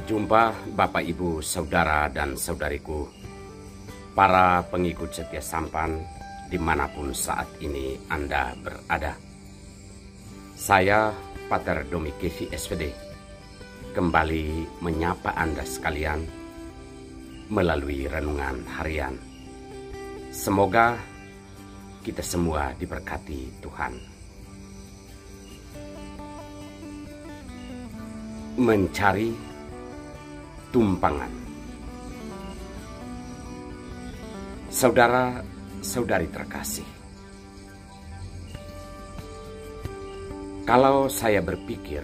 berjumpa Bapak, Ibu, Saudara, dan Saudariku, para pengikut setia Sampan dimanapun saat ini Anda berada. Saya, Pater Domi Kevi SPD, kembali menyapa Anda sekalian melalui renungan harian. Semoga kita semua diberkati Tuhan. Mencari tumpangan. Saudara-saudari terkasih, kalau saya berpikir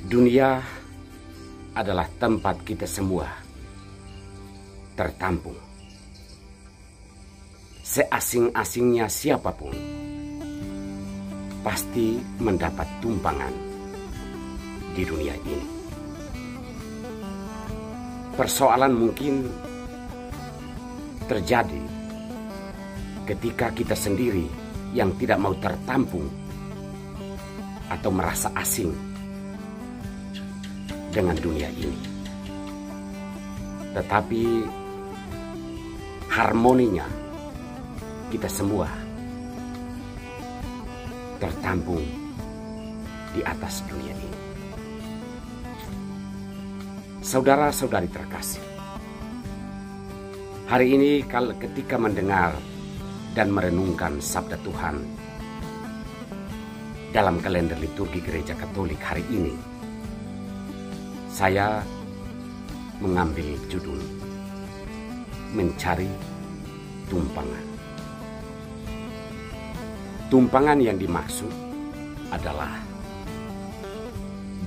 dunia adalah tempat kita semua tertampung, seasing-asingnya siapapun pasti mendapat tumpangan di dunia ini. Persoalan mungkin terjadi ketika kita sendiri yang tidak mau tertampung atau merasa asing dengan dunia ini. Tetapi harmoninya kita semua tertampung di atas dunia ini. Saudara-saudari terkasih, hari ini ketika mendengar dan merenungkan sabda Tuhan dalam kalender liturgi Gereja Katolik hari ini, saya mengambil judul Mencari Tumpangan. Tumpangan yang dimaksud adalah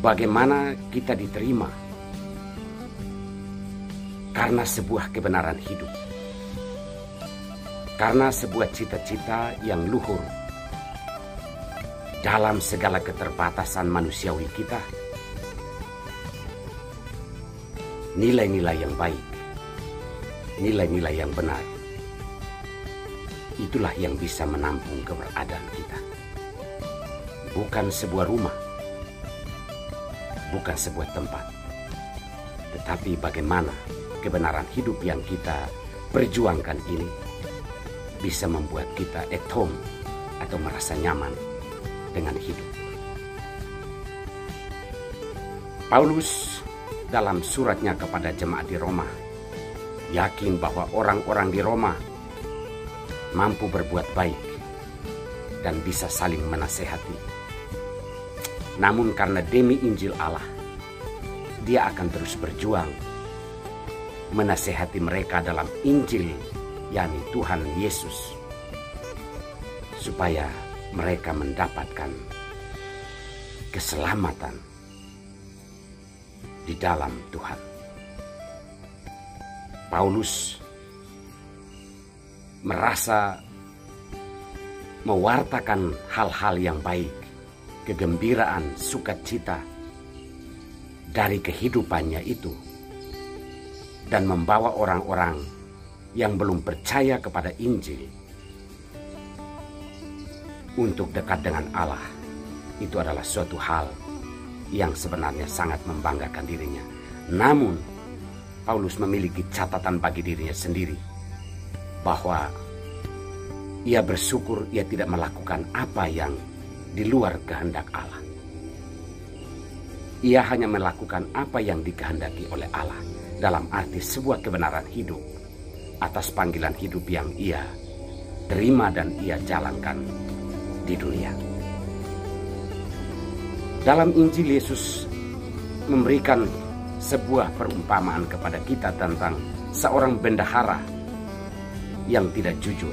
bagaimana kita diterima karena sebuah kebenaran hidup, karena sebuah cita-cita yang luhur dalam segala keterbatasan manusiawi kita. Nilai-nilai yang baik, nilai-nilai yang benar, itulah yang bisa menampung keberadaan kita. Bukan sebuah rumah, bukan sebuah tempat, tetapi bagaimana kebenaran hidup yang kita perjuangkan ini bisa membuat kita at home atau merasa nyaman dengan hidup. Paulus dalam suratnya kepada jemaat di Roma yakin bahwa orang-orang di Roma mampu berbuat baik dan bisa saling menasehati. Namun karena demi Injil Allah, dia akan terus berjuang menasehati mereka dalam Injil, yakni Tuhan Yesus, supaya mereka mendapatkan keselamatan di dalam Tuhan. Paulus merasa mewartakan hal-hal yang baik, kegembiraan, sukacita dari kehidupannya itu, dan membawa orang-orang yang belum percaya kepada Injil untuk dekat dengan Allah. Itu adalah suatu hal yang sebenarnya sangat membanggakan dirinya. Namun Paulus memiliki catatan bagi dirinya sendiri, bahwa ia bersyukur ia tidak melakukan apa yang di luar kehendak Allah. Ia hanya melakukan apa yang dikehendaki oleh Allah, dalam arti sebuah kebenaran hidup atas panggilan hidup yang ia terima dan ia jalankan di dunia. Dalam Injil, Yesus memberikan sebuah perumpamaan kepada kita tentang seorang bendahara yang tidak jujur.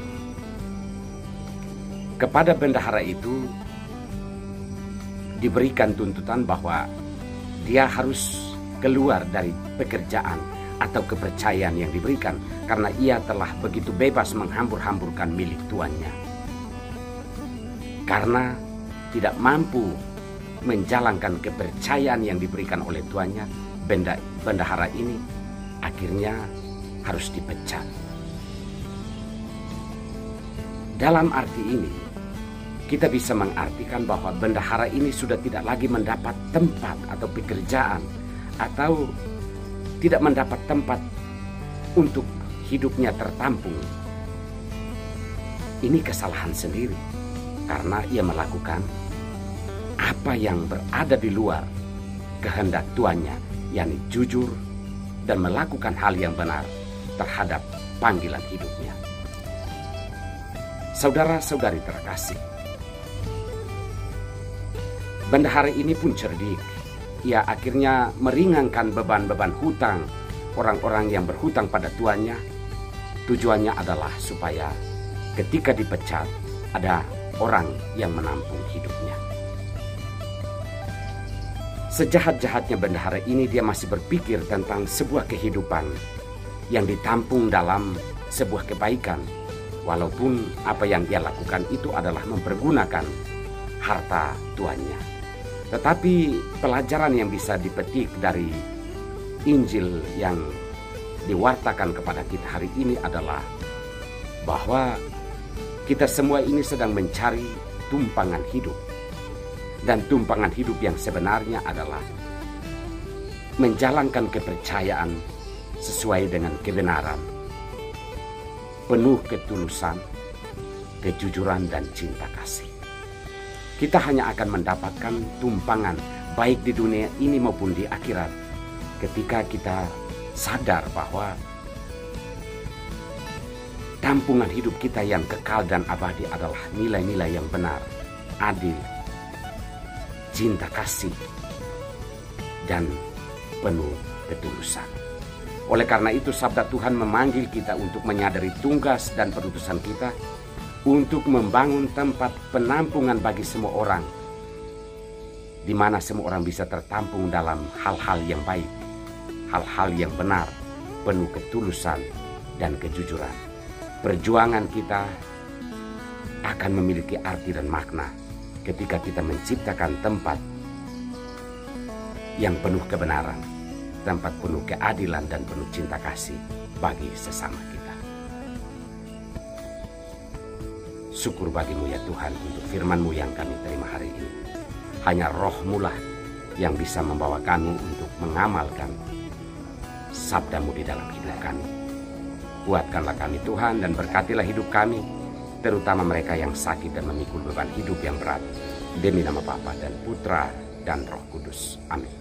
Kepada bendahara itu diberikan tuntutan bahwa dia harus keluar dari pekerjaan atau kepercayaan yang diberikan, karena ia telah begitu bebas menghambur-hamburkan milik tuannya. Karena tidak mampu menjalankan kepercayaan yang diberikan oleh tuannya, bendahara ini akhirnya harus dipecat. Dalam arti ini, kita bisa mengartikan bahwa bendahara ini sudah tidak lagi mendapat tempat atau pekerjaan, atau tidak mendapat tempat untuk hidupnya tertampung. Ini kesalahan sendiri, karena ia melakukan apa yang berada di luar kehendak tuannya, yakni jujur dan melakukan hal yang benar terhadap panggilan hidupnya. Saudara-saudari terkasih, bendahara ini pun cerdik. Ia akhirnya meringankan beban-beban hutang orang-orang yang berhutang pada tuannya. Tujuannya adalah supaya ketika dipecat ada orang yang menampung hidupnya. Sejahat-jahatnya bendahara ini, dia masih berpikir tentang sebuah kehidupan yang ditampung dalam sebuah kebaikan, walaupun apa yang ia lakukan itu adalah mempergunakan harta tuannya. Tetapi pelajaran yang bisa dipetik dari Injil yang diwartakan kepada kita hari ini adalah bahwa kita semua ini sedang mencari tumpangan hidup. Dan tumpangan hidup yang sebenarnya adalah menjalankan kepercayaan sesuai dengan kebenaran, penuh ketulusan, kejujuran, dan cinta kasih. Kita hanya akan mendapatkan tumpangan baik di dunia ini maupun di akhirat ketika kita sadar bahwa tampungan hidup kita yang kekal dan abadi adalah nilai-nilai yang benar, adil, cinta kasih, dan penuh ketulusan. Oleh karena itu, sabda Tuhan memanggil kita untuk menyadari tugas dan perutusan kita untuk membangun tempat penampungan bagi semua orang, di mana semua orang bisa tertampung dalam hal-hal yang baik, hal-hal yang benar, penuh ketulusan dan kejujuran. Perjuangan kita akan memiliki arti dan makna ketika kita menciptakan tempat yang penuh kebenaran, tempat penuh keadilan dan penuh cinta kasih bagi sesama kita. Syukur bagimu ya Tuhan untuk firman-Mu yang kami terima hari ini. Hanya Roh-Mu lah yang bisa membawa kami untuk mengamalkan sabda-Mu di dalam hidup kami. Kuatkanlah kami Tuhan dan berkatilah hidup kami, terutama mereka yang sakit dan memikul beban hidup yang berat. Demi nama Bapa dan Putra dan Roh Kudus. Amin.